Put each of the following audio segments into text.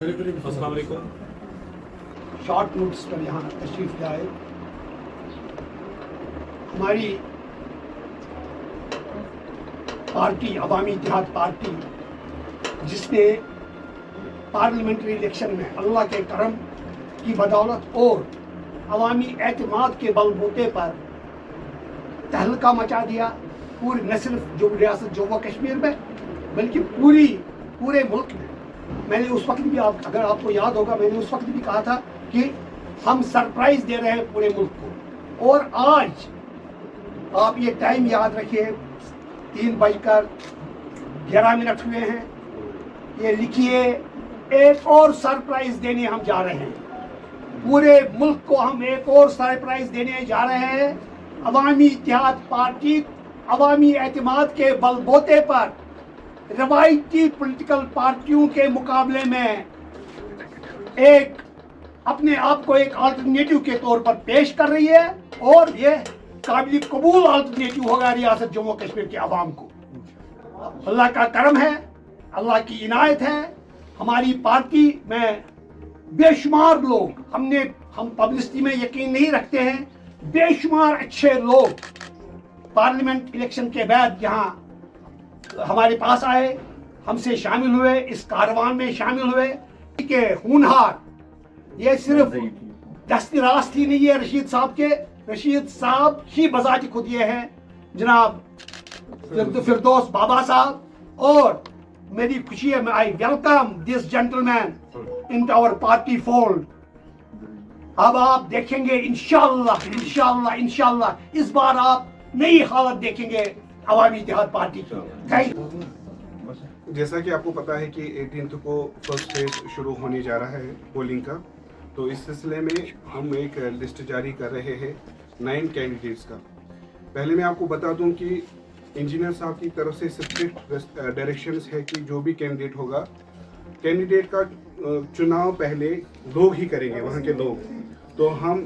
السلام علیکم. Short notice پر یہاں تشریف لائے. ہماری پارٹی عوامی اتحاد پارٹی جس نے پارلیمنٹری الیکشن میں اللہ کے کرم کی بدولت اور عوامی اعتماد کے بل بوتے پر تہلکہ مچا دیا پورے نہ صرف جو ریاست جموں کشمیر میں بلکہ پورے ملک میں. میں نے اس وقت بھی اگر آپ کو یاد ہوگا میں نے اس وقت بھی کہا تھا کہ ہم سرپرائز دے رہے ہیں پورے ملک کو. اور آج آپ یہ ٹائم یاد رکھیے 3:11 ہوئے ہیں. یہ لکھیے ایک اور سرپرائز دینے ہم جا رہے ہیں. پورے ملک کو ہم ایک اور سرپرائز دینے جا رہے ہیں. عوامی اتحاد پارٹی عوامی اعتماد کے بل بوتے پر روایتی پولیٹیکل پارٹیوں کے مقابلے میں اپنے آپ کو ایک آلٹرنیٹو کے طور پر پیش کر رہی ہے اور یہ قابل قبول آلٹرنیٹو ہوگا ریاست جموں کشمیر کے عوام کو. اللہ کا کرم ہے, اللہ کی عنایت ہے. ہماری پارٹی میں بے شمار لوگ ہم پبلسٹی میں یقین نہیں رکھتے ہیں. بے شمار اچھے لوگ پارلیمنٹ الیکشن کے بعد یہاں ہمارے پاس آئے, ہم سے شامل ہوئے, اس کاروان میں شامل ہوئے کہ ہونہار یہ صرف دست راست ہی نہیں ہے رشید صاحب ہی بذات خود یہ ہے جناب فردوس بابا صاحب. اور میری خوشی ہے I welcome this gentleman into our party fold. اب آپ دیکھیں گے انشاءاللہ اس بار آپ نئی حالت دیکھیں گے عوامی اتحاد پارٹی کی. جیسا کہ آپ کو پتا ہے کہ 18 کو فرسٹ فیز شروع ہونے جا رہا ہے پولنگ کا, تو اس سلسلے میں ہم ایک لسٹ جاری کر رہے ہیں 9 کینڈیڈیٹس کا. پہلے میں آپ کو بتا دوں کہ انجینئر صاحب کی طرف سے اسٹرکٹ ڈائریکشنز ہے کہ جو بھی کینڈیڈیٹ ہوگا, کینڈیڈیٹ کا چناؤ پہلے لوگ ہی کریں گے, وہاں کے لوگ. تو ہم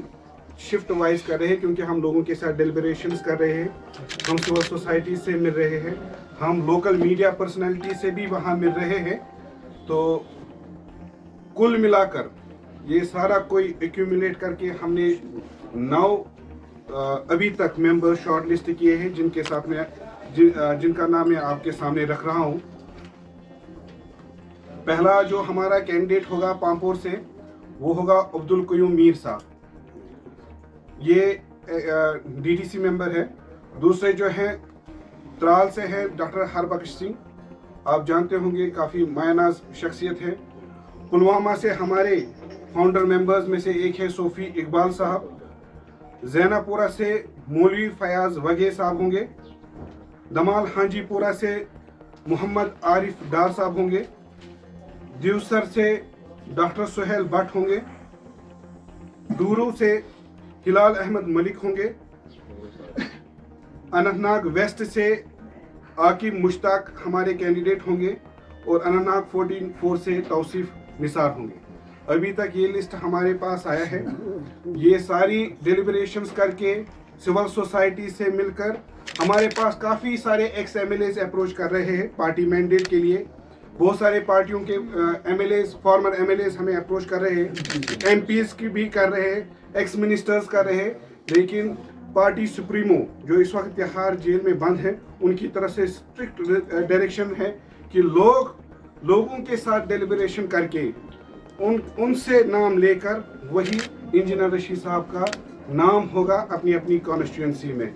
شفٹ وائز کر رہے ہیں کیونکہ ہم لوگوں کے ساتھ ڈیلیبریشنز کر رہے ہیں, ہم سول سوسائٹی سے مل رہے ہیں, ہم لوکل میڈیا پرسنالٹی سے بھی وہاں مل رہے ہیں. تو کل ملا کر یہ سارا کوئی ایکیومولیٹ کر کے ہم نے 9 ابھی تک ممبر شارٹ لسٹ کیے ہیں جن کے ساتھ میں جن کا نام میں آپ کے سامنے رکھ رہا ہوں. پہلا جو ہمارا کینڈیڈیٹ ہوگا پامپور سے وہ ہوگا عبدالقیوم میر صاحب, یہ ڈی ٹی سی ممبر ہے. دوسرے جو ہیں ترال سے ہے ڈاکٹر ہربخش سنگھ, آپ جانتے ہوں گے کافی مایہ ناز شخصیت ہے. پلوامہ سے ہمارے فاؤنڈر ممبرز میں سے ایک ہے صوفی اقبال صاحب. زینہ پورہ سے مولوی فیاض وگے صاحب ہوں گے. دمال ہانجی پورہ سے محمد عارف ڈار صاحب ہوں گے. دیوسر سے ڈاکٹر سہیل بٹ ہوں گے. ڈورو سے ہلال احمد ملک ہوں گے. اننت ناگ ویسٹ سے عاقب مشتاق ہمارے کینڈیڈیٹ ہوں گے. اور اننت ناگ 14 سے توصیف نثار ہوں گے. ابھی تک یہ لسٹ ہمارے پاس آیا ہے. یہ ساری ڈیلیبریشنز کر کے سول سوسائٹی سے مل کر ہمارے پاس کافی سارے ex MLAs approach کر رہے ہیں پارٹی مینڈیٹ کے لیے. بہت سارے پارٹیوں کے MLAs former MLAs ہمیں اپروچ کر رہے ہیں, ایم پیز کی بھی کر رہے ہیں, ایکس منسٹرز کر رہے ہیں. لیکن پارٹی سپریمو جو اس وقت تہاڑ جیل میں بند ہیں ان کی طرف سے اسٹرکٹ ڈائریکشن ہے کہ لوگوں کے ساتھ ڈیلیبریشن کر کے ان سے نام لے کر وہی انجینئر رشید صاحب کا نام ہوگا اپنی کانسٹیٹوئنسی میں.